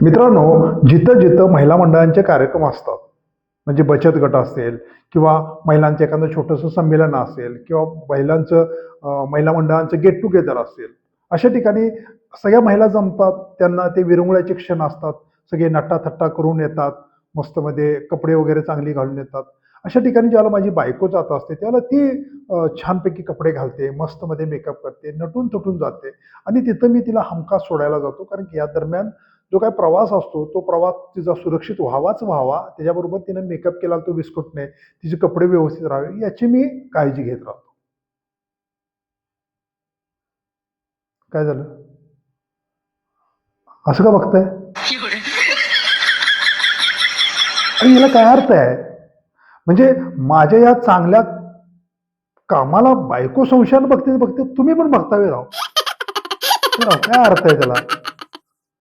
मित्रांनो, जिथं जिथं महिला मंडळांचे कार्यक्रम असतात, म्हणजे बचत गट असेल किंवा महिलांचं एखादं छोटंसं संमेलन असेल किंवा महिला मंडळांचं गेट टुगेदर असेल, अशा ठिकाणी सगळ्या महिला जमतात. त्यांना ते विरंगुळ्याचे क्षण असतात. सगळे नटाथट्टा करून येतात. मस्तमध्ये कपडे वगैरे चांगली घालून येतात. अशा ठिकाणी ज्यावेळेला माझी बायको जात असते, त्यावेळेला ती छानपैकी कपडे घालते, मस्तमध्ये मेकअप करते, नटून-थटून जाते आणि तिथं मी तिला हमखास सोडायला जातो. कारण की या दरम्यान जो काही प्रवास असतो, तो प्रवास तिचा सुरक्षित व्हावा. त्याच्याबरोबर तिने मेकअप केला तो विस्कटणे, तिचे कपडे व्यवस्थित राहावे याची मी काळजी घेत राहतो. काय झालं? असं का बघताय? आणि याला काय अर्थ आहे? म्हणजे माझ्या या चांगल्या कामाला बायको संशयानं बघते, तुम्ही पण बघतावे राव. राव काय अर्थ आहे त्याला?